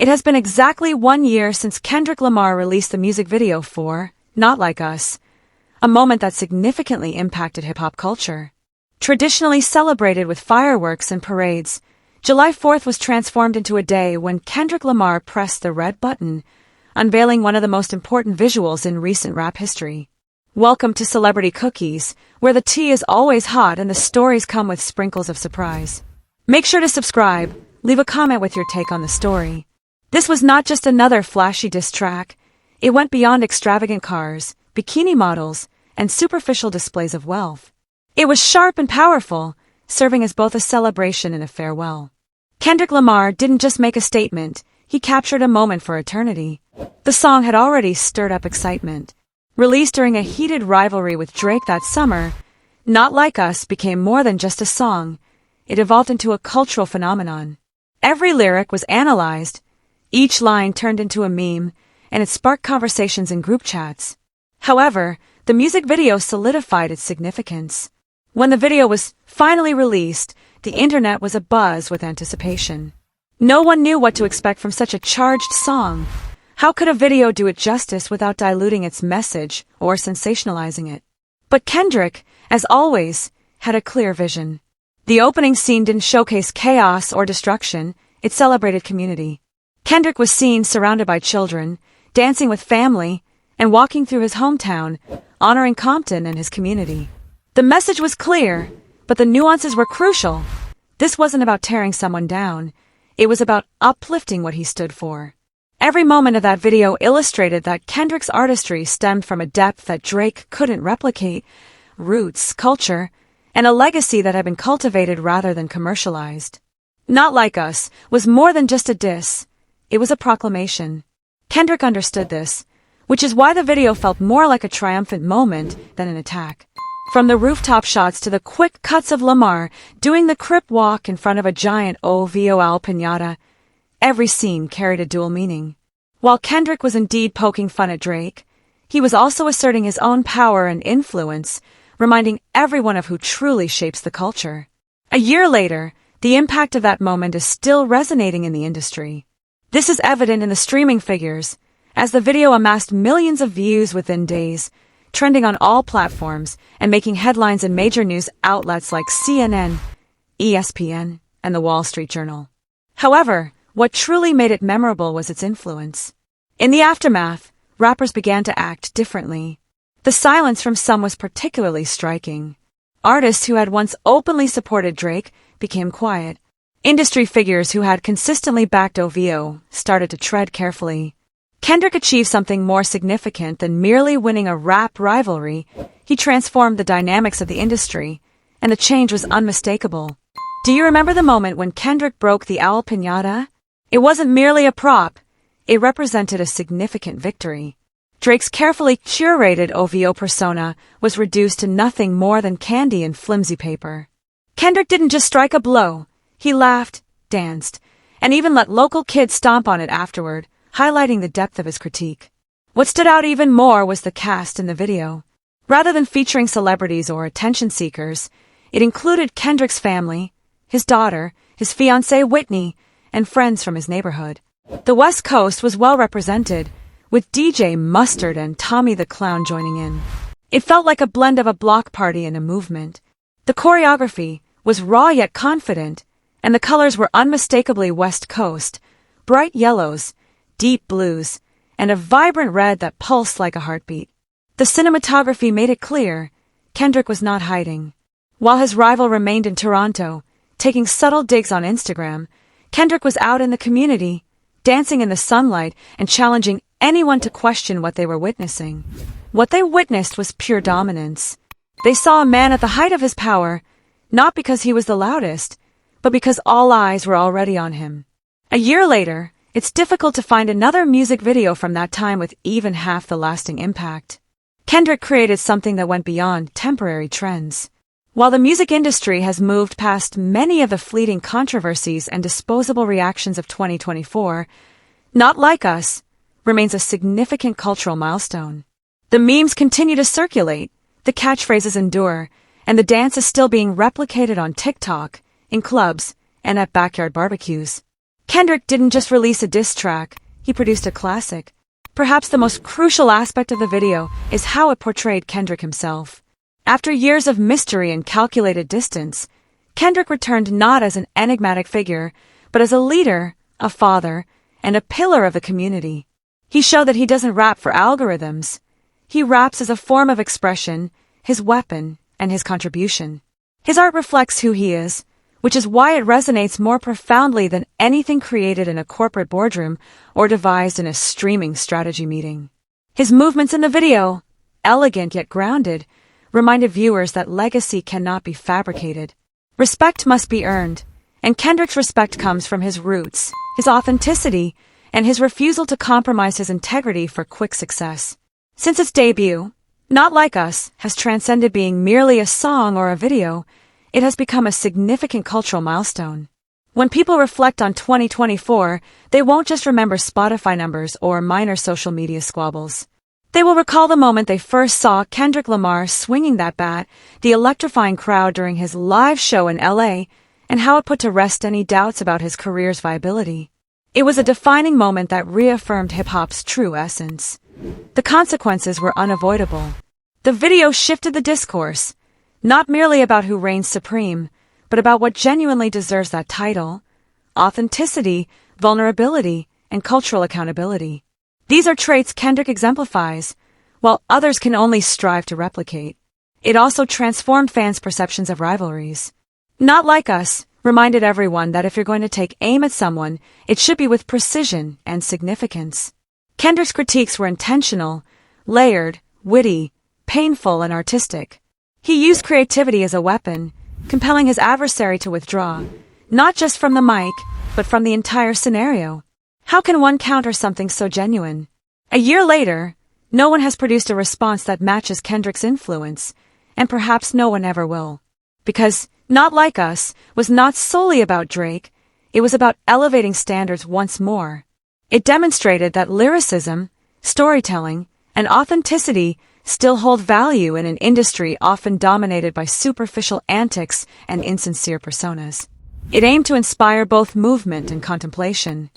It has been exactly 1 year since Kendrick Lamar released the music video for Not Like Us, a moment that significantly impacted hip-hop culture. Traditionally celebrated with fireworks and parades, July 4th was transformed into a day when Kendrick Lamar pressed the red button, unveiling one of the most important visuals in recent rap history. Welcome to Celebrity Cookies, where the tea is always hot and the stories come with sprinkles of surprise. Make sure to subscribe, leave a comment with your take on the story. This was not just another flashy diss track. It went beyond extravagant cars, bikini models, and superficial displays of wealth. It was sharp and powerful, serving as both a celebration and a farewell. Kendrick Lamar didn't just make a statement, he captured a moment for eternity. The song had already stirred up excitement. Released during a heated rivalry with Drake that summer, Not Like Us became more than just a song. It evolved into a cultural phenomenon. Every lyric was analyzed, each line turned into a meme, and it sparked conversations in group chats. However, the music video solidified its significance. When the video was finally released, the internet was abuzz with anticipation. No one knew what to expect from such a charged song. How could a video do it justice without diluting its message or sensationalizing it? But Kendrick, as always, had a clear vision. The opening scene didn't showcase chaos or destruction, it celebrated community. Kendrick was seen surrounded by children, dancing with family, and walking through his hometown, honoring Compton and his community. The message was clear, but the nuances were crucial. This wasn't about tearing someone down. It was about uplifting what he stood for. Every moment of that video illustrated that Kendrick's artistry stemmed from a depth that Drake couldn't replicate, roots, culture, and a legacy that had been cultivated rather than commercialized. Not Like Us was more than just a diss. It was a proclamation. Kendrick understood this, which is why the video felt more like a triumphant moment than an attack. From the rooftop shots to the quick cuts of Lamar doing the crip walk in front of a giant OVO piñata, every scene carried a dual meaning. While Kendrick was indeed poking fun at Drake, he was also asserting his own power and influence, reminding everyone of who truly shapes the culture. A year later, the impact of that moment is still resonating in the industry. This is evident in the streaming figures, as the video amassed millions of views within days, trending on all platforms and making headlines in major news outlets like CNN, ESPN, and the Wall Street Journal. However, what truly made it memorable was its influence. In the aftermath, rappers began to act differently. The silence from some was particularly striking. Artists who had once openly supported Drake became quiet. Industry figures who had consistently backed OVO started to tread carefully. Kendrick achieved something more significant than merely winning a rap rivalry. He transformed the dynamics of the industry, and the change was unmistakable. Do you remember the moment when Kendrick broke the owl piñata? It wasn't merely a prop. It represented a significant victory. Drake's carefully curated OVO persona was reduced to nothing more than candy and flimsy paper. Kendrick didn't just strike a blow. He laughed, danced, and even let local kids stomp on it afterward, highlighting the depth of his critique. What stood out even more was the cast in the video. Rather than featuring celebrities or attention seekers, it included Kendrick's family, his daughter, his fiancée Whitney, and friends from his neighborhood. The West Coast was well represented, with DJ Mustard and Tommy the Clown joining in. It felt like a blend of a block party and a movement. The choreography was raw yet confident, and the colors were unmistakably West Coast, bright yellows, deep blues, and a vibrant red that pulsed like a heartbeat. The cinematography made it clear Kendrick was not hiding. While his rival remained in Toronto, taking subtle digs on Instagram, Kendrick was out in the community, dancing in the sunlight and challenging anyone to question what they were witnessing. What they witnessed was pure dominance. They saw a man at the height of his power, not because he was the loudest, but because all eyes were already on him. A year later, it's difficult to find another music video from that time with even half the lasting impact. Kendrick created something that went beyond temporary trends. While the music industry has moved past many of the fleeting controversies and disposable reactions of 2024, Not Like Us remains a significant cultural milestone. The memes continue to circulate, the catchphrases endure, and the dance is still being replicated on TikTok, in clubs, and at backyard barbecues. Kendrick didn't just release a diss track, he produced a classic. Perhaps the most crucial aspect of the video is how it portrayed Kendrick himself. After years of mystery and calculated distance, Kendrick returned not as an enigmatic figure, but as a leader, a father, and a pillar of the community. He showed that he doesn't rap for algorithms. He raps as a form of expression, his weapon, and his contribution. His art reflects who he is, which is why it resonates more profoundly than anything created in a corporate boardroom or devised in a streaming strategy meeting. His movements in the video, elegant yet grounded, reminded viewers that legacy cannot be fabricated. Respect must be earned, and Kendrick's respect comes from his roots, his authenticity, and his refusal to compromise his integrity for quick success. Since its debut, Not Like Us has transcended being merely a song or a video. It has become a significant cultural milestone. When people reflect on 2024, they won't just remember Spotify numbers or minor social media squabbles. They will recall the moment they first saw Kendrick Lamar swinging that bat, the electrifying crowd during his live show in LA, and how it put to rest any doubts about his career's viability. It was a defining moment that reaffirmed hip-hop's true essence. The consequences were unavoidable. The video shifted the discourse, not merely about who reigns supreme, but about what genuinely deserves that title: authenticity, vulnerability, and cultural accountability. These are traits Kendrick exemplifies, while others can only strive to replicate. It also transformed fans' perceptions of rivalries. Not Like Us reminded everyone that if you're going to take aim at someone, it should be with precision and significance. Kendrick's critiques were intentional, layered, witty, painful, and artistic. He used creativity as a weapon, compelling his adversary to withdraw, not just from the mic, but from the entire scenario. How can one counter something so genuine? A year later, no one has produced a response that matches Kendrick's influence, and perhaps no one ever will. Because Not Like Us was not solely about Drake, it was about elevating standards once more. It demonstrated that lyricism, storytelling, and authenticity still hold value in an industry often dominated by superficial antics and insincere personas. It aimed to inspire both movement and contemplation,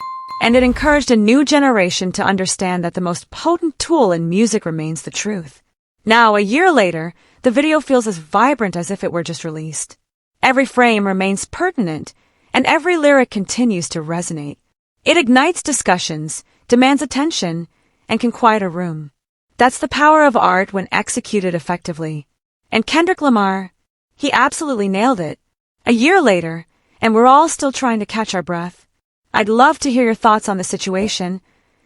and it encouraged a new generation to understand that the most potent tool in music remains the truth. Now, a year later, the video feels as vibrant as if it were just released. Every frame remains pertinent, and every lyric continues to resonate. It ignites discussions, demands attention, and can quiet a room. That's the power of art when executed effectively. And Kendrick Lamar, he absolutely nailed it. A year later, and we're all still trying to catch our breath. I'd love to hear your thoughts on the situation,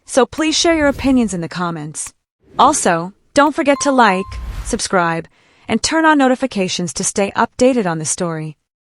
so please share your opinions in the comments. Also, don't forget to like, subscribe, and turn on notifications to stay updated on the story.